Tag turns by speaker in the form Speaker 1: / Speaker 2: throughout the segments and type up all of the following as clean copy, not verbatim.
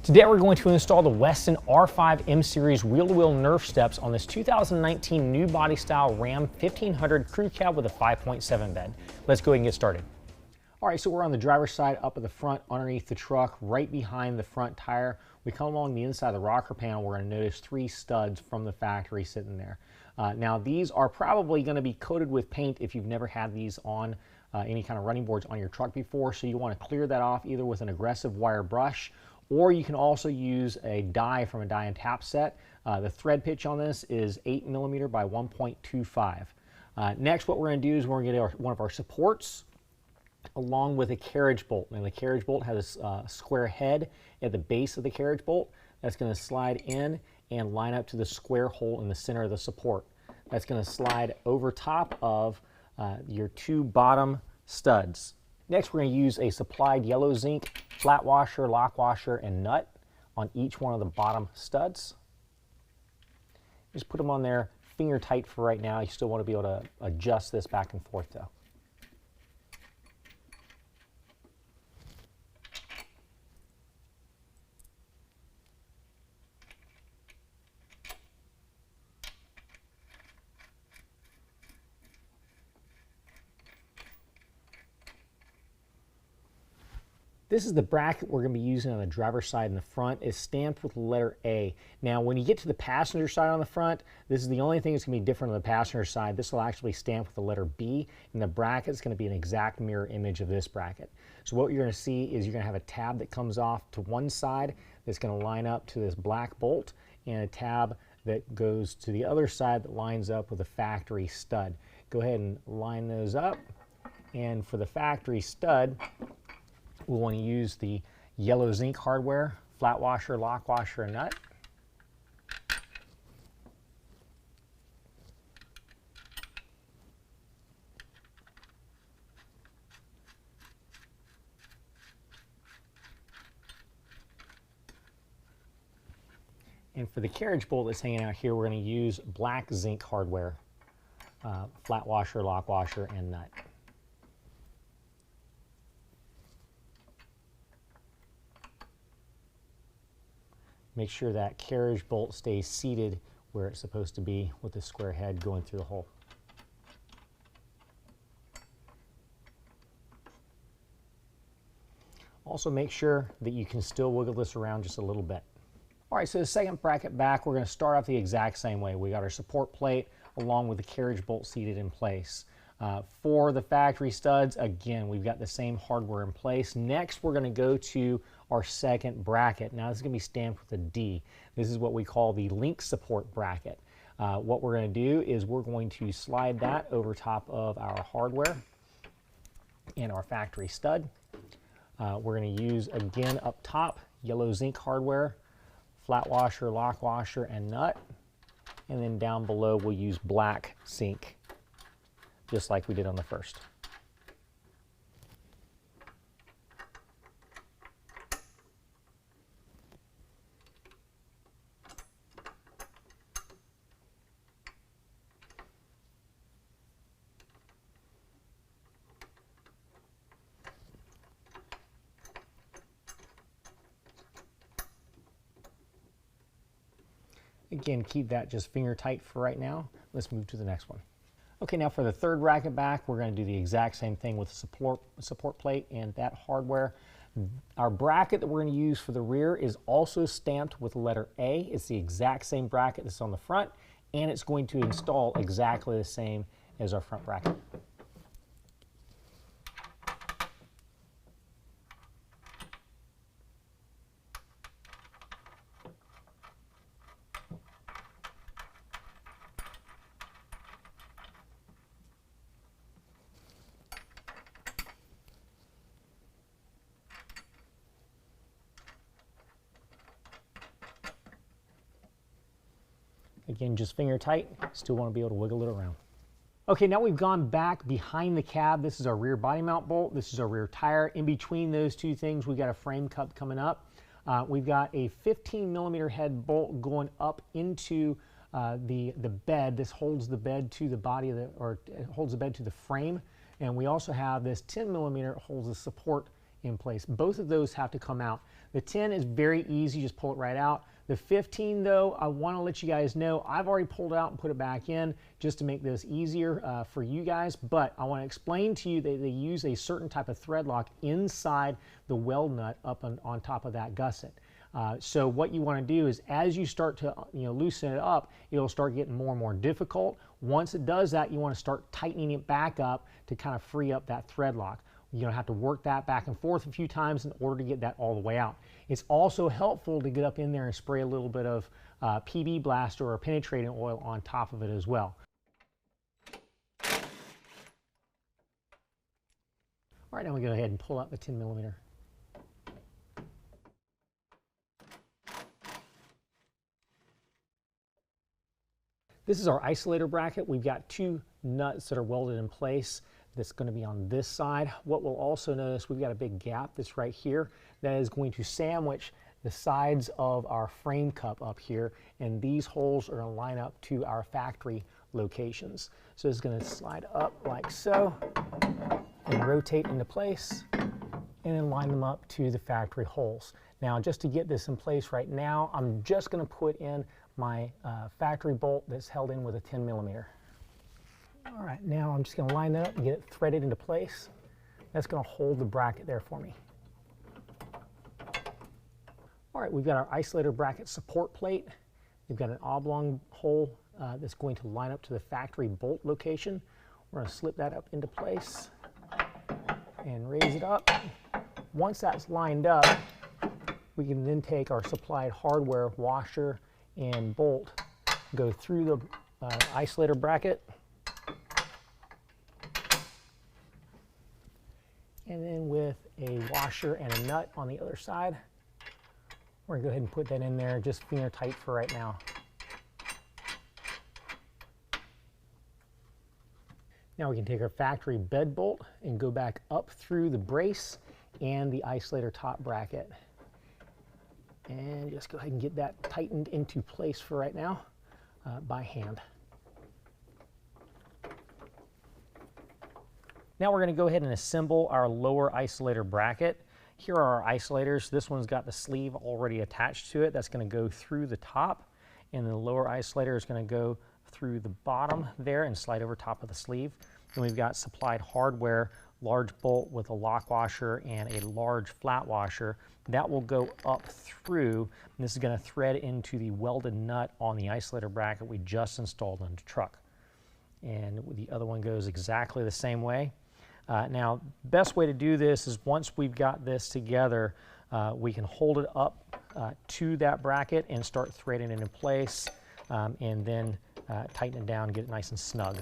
Speaker 1: Today we're going to install the Westin R5 M Series wheel-to-wheel Nerf steps on this 2019 new body style Ram 1500 crew cab with a 5.7 bed. Let's go ahead and get started. All right, so we're on the driver's side up at the front underneath the truck, right behind the front tire. We come along the inside of the rocker panel, we're going to notice 3 studs from the factory sitting there. Now these are probably going to be coated with paint if you've never had these on any kind of running boards on your truck before, so you want to clear that off either with an aggressive wire brush, or you can also use a die from a die and tap set. The thread pitch on this is 8mm by 1.25. Next, what we're going to do is we're going to get one of our supports along with a carriage bolt. Now the carriage bolt has a square head at the base of the carriage bolt. That's going to slide in and line up to the square hole in the center of the support. That's going to slide over top of your 2 bottom studs. Next, we're going to use a supplied yellow zinc flat washer, lock washer, and nut on each one of the bottom studs. Just put them on there finger tight for right now. You still want to be able to adjust this back and forth though. This is the bracket we're going to be using on the driver's side in the front. It's stamped with the letter A. Now, when you get to the passenger side on the front, this is the only thing that's going to be different on the passenger side. This will actually be stamped with the letter B, and the bracket is going to be an exact mirror image of this bracket. So what you're going to see is you're going to have a tab that comes off to one side that's going to line up to this black bolt, and a tab that goes to the other side that lines up with a factory stud. Go ahead and line those up, and for the factory stud, we'll want to use the yellow zinc hardware, flat washer, lock washer, and nut. And for the carriage bolt that's hanging out here, we're going to use black zinc hardware, flat washer, lock washer, and nut. Make sure that carriage bolt stays seated where it's supposed to be with the square head going through the hole. Also make sure that you can still wiggle this around just a little bit. All right, so the second bracket back, we're going to start off the exact same way. We got our support plate along with the carriage bolt seated in place. For the factory studs, again, we've got the same hardware in place. Next, we're going to go to our second bracket. Now, this is going to be stamped with a D. This is what we call the link support bracket. What we're going to do is we're going to slide that over top of our hardware and our factory stud. We're going to use, again, up top, yellow zinc hardware, flat washer, lock washer, and nut. And then down below, we'll use black zinc, just like we did on the first. Again, keep that just finger tight for right now. Let's move to the next one. Okay, now for the third bracket back, we're going to do the exact same thing with the support plate and that hardware. Our bracket that we're going to use for the rear is also stamped with the letter A. It's the exact same bracket that's on the front, and it's going to install exactly the same as our front bracket. Again, just finger tight, still want to be able to wiggle it around. Okay, now we've gone back behind the cab. This is our rear body mount bolt. This is our rear tire. In between those two things, we've got a frame cup coming up. We've got a 15mm head bolt going up into the bed. This holds the bed to the body of the, or holds the bed to the frame. And we also have this 10mm holds the support in place. Both of those have to come out. The 10 is very easy, just pull it right out. The 15 though, I want to let you guys know, I've already pulled it out and put it back in just to make this easier for you guys, but I want to explain to you that they use a certain type of thread lock inside the weld nut up on top of that gusset. So what you want to do is as you start to loosen it up, it'll start getting more and more difficult. Once it does that, you want to start tightening it back up to kind of free up that thread lock. You're going to have to work that back and forth a few times in order to get that all the way out. It's also helpful to get up in there and spray a little bit of PB Blaster or penetrating oil on top of it as well. All right, now we go ahead and pull out the 10 millimeter. This is our isolator bracket. We've got two nuts that are welded in place. That's going to be on this side. What we'll also notice, we've got a big gap that's right here that is going to sandwich the sides of our frame cup up here, and these holes are going to line up to our factory locations. So it's going to slide up like so and rotate into place and then line them up to the factory holes. Now just to get this in place right now, I'm just going to put in my factory bolt that's held in with a 10 millimeter. All right, now I'm just going to line that up and get it threaded into place. That's going to hold the bracket there for me. All right, we've got our isolator bracket support plate. We've got an oblong hole that's going to line up to the factory bolt location. We're going to slip that up into place and raise it up. Once that's lined up, we can then take our supplied hardware washer and bolt, go through the isolator bracket, and then with a washer and a nut on the other side, we're going to go ahead and put that in there, just finger tight for right now. Now we can take our factory bed bolt and go back up through the brace and the isolator top bracket. And just go ahead and get that tightened into place for right now by hand. Now we're going to go ahead and assemble our lower isolator bracket. Here are our isolators. This one's got the sleeve already attached to it. That's going to go through the top, and the lower isolator is going to go through the bottom there and slide over top of the sleeve. Then we've got supplied hardware, large bolt with a lock washer and a large flat washer. That will go up through, and this is going to thread into the welded nut on the isolator bracket we just installed on the truck. And the other one goes exactly the same way. Now, best way to do this is once we've got this together, we can hold it up to that bracket and start threading it in place, and then tighten it down and get it nice and snug.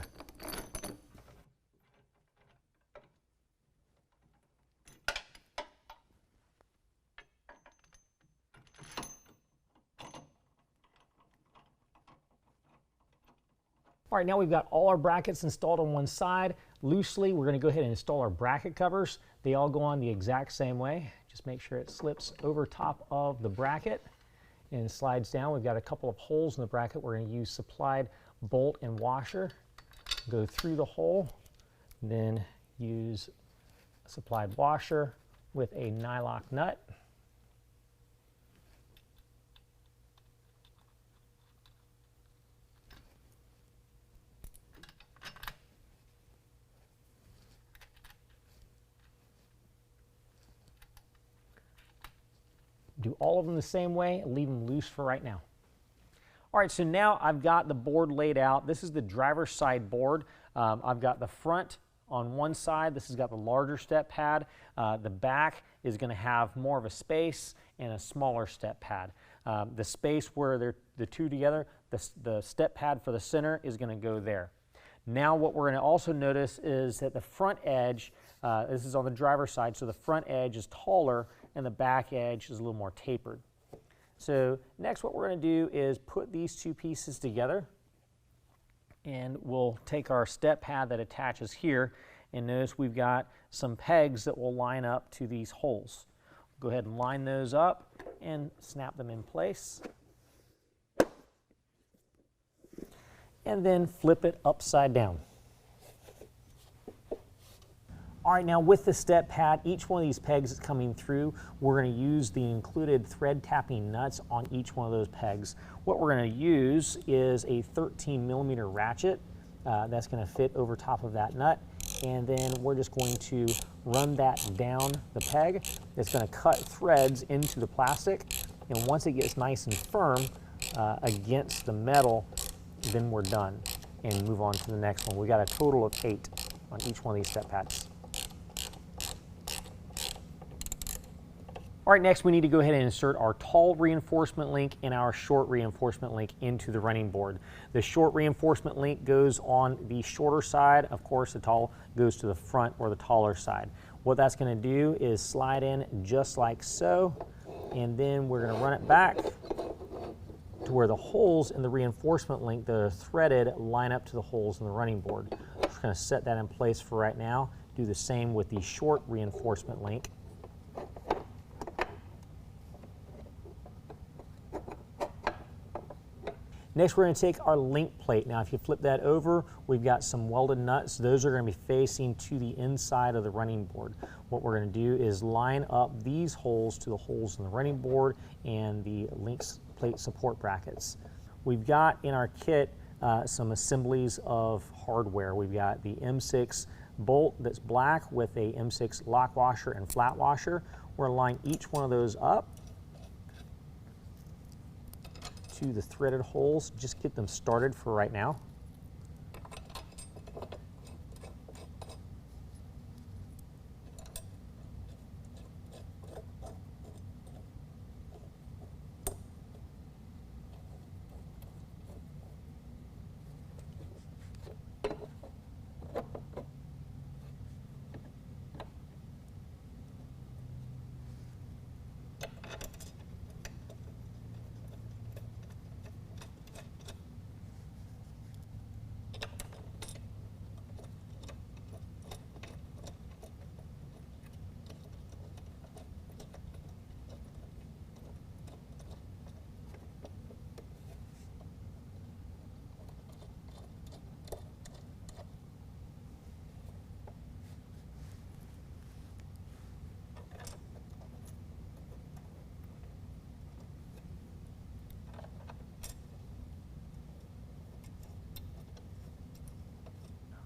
Speaker 1: All right, now we've got all our brackets installed on one side. Loosely, we're going to go ahead and install our bracket covers. They all go on the exact same way. Just make sure it slips over top of the bracket and slides down. We've got a couple of holes in the bracket. We're going to use supplied bolt and washer. Go through the hole, then use a supplied washer with a nylock nut. Do all of them the same way and leave them loose for right now. All right, so now I've got the board laid out. This is the driver's side board. I've got the front on one side. This has got the larger step pad. The back is going to have more of a space and a smaller step pad. The space where they're the two together, the step pad for the center is going to go there. Now what we're going to also notice is that the front edge, this is on the driver's side, so the front edge is taller and the back edge is a little more tapered. So next what we're going to do is put these two pieces together, and we'll take our step pad that attaches here, and notice we've got some pegs that will line up to these holes. Go ahead and line those up and snap them in place. And then flip it upside down. All right, now with the step pad, each one of these pegs that's coming through, we're going to use the included thread tapping nuts on each one of those pegs. What we're going to use is a 13mm ratchet that's going to fit over top of that nut, and then we're just going to run that down the peg. It's going to cut threads into the plastic, and once it gets nice and firm against the metal, then we're done and move on to the next one. We got a total of 8 on each one of these step pads. All right, next we need to go ahead and insert our tall reinforcement link and our short reinforcement link into the running board. The short reinforcement link goes on the shorter side. Of course, the tall goes to the front or the taller side. What that's going to do is slide in just like so, and then we're going to run it back to where the holes in the reinforcement link that are threaded line up to the holes in the running board. We're just going to set that in place for right now. Do the same with the short reinforcement link. Next, we're going to take our link plate. Now, if you flip that over, we've got some welded nuts. Those are going to be facing to the inside of the running board. What we're going to do is line up these holes to the holes in the running board and the link plate support brackets. We've got in our kit some assemblies of hardware. We've got the M6 bolt that's black with a M6 lock washer and flat washer. We're going to line each one of those up to the threaded holes. Just get them started for right now.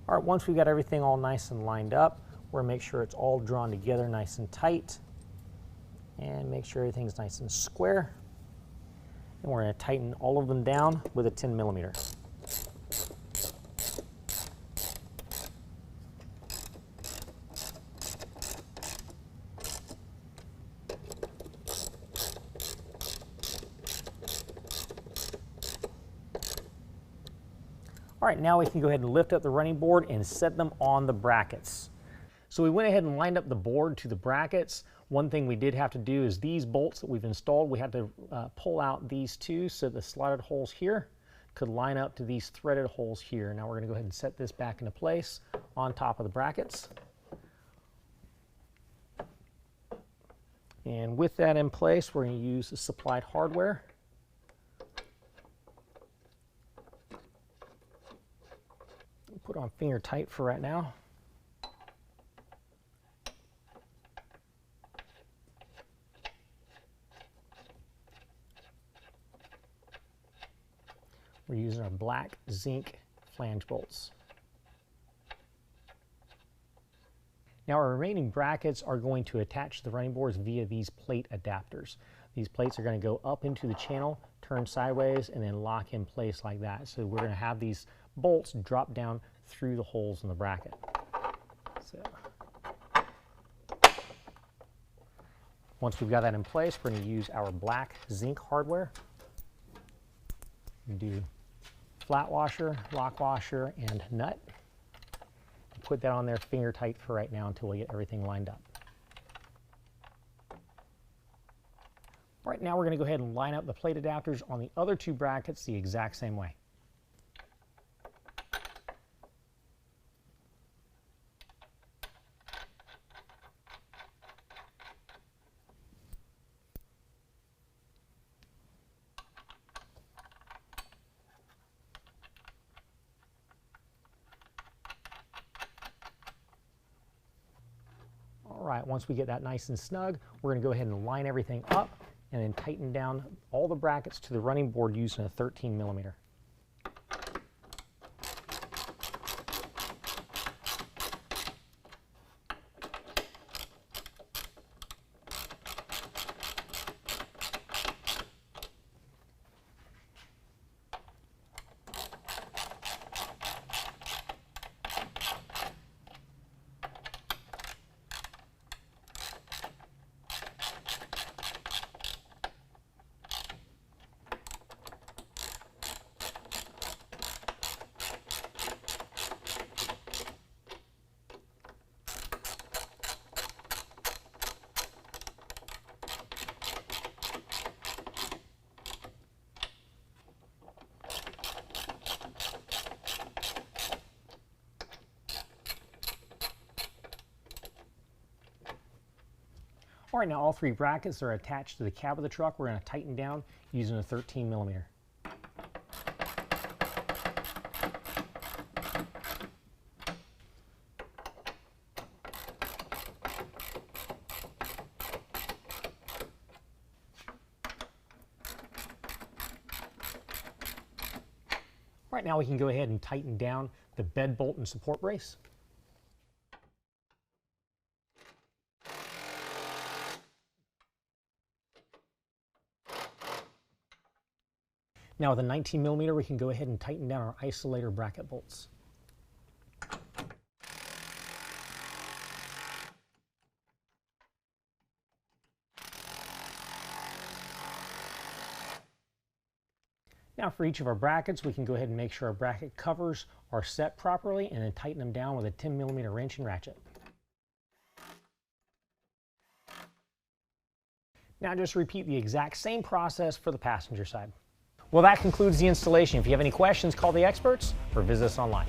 Speaker 1: All right, once we've got everything all nice and lined up, we're going to make sure it's all drawn together nice and tight, and make sure everything's nice and square. And we're going to tighten all of them down with a 10mm. All right, now we can go ahead and lift up the running board and set them on the brackets. So we went ahead and lined up the board to the brackets. One thing we did have to do is these bolts that we've installed, we had to pull out these two so the slotted holes here could line up to these threaded holes here. Now we're going to go ahead and set this back into place on top of the brackets. And with that in place, we're going to use the supplied hardware. Put on finger tight for right now. We're using our black zinc flange bolts. Now our remaining brackets are going to attach to the running boards via these plate adapters. These plates are going to go up into the channel, turn sideways, and then lock in place like that. So we're going to have these bolts drop down through the holes in the bracket. So once we've got that in place, we're going to use our black zinc hardware. Do flat washer, lock washer, and nut. Put that on there finger tight for right now until we get everything lined up. All right, now we're going to go ahead and line up the plate adapters on the other two brackets the exact same way. right, once we get that nice and snug, we're going to go ahead and line everything up and then tighten down all the brackets to the running board using a 13 millimeter. All right, now all three brackets are attached to the cab of the truck. We're going to tighten down using a 13 millimeter. All right, now we can go ahead and tighten down the bed bolt and support brace. Now with a 19 millimeter, we can go ahead and tighten down our isolator bracket bolts. Now for each of our brackets, we can go ahead and make sure our bracket covers are set properly and then tighten them down with a 10 millimeter wrench and ratchet. Now just repeat the exact same process for the passenger side. Well, that concludes the installation. If you have any questions, call the experts or visit us online.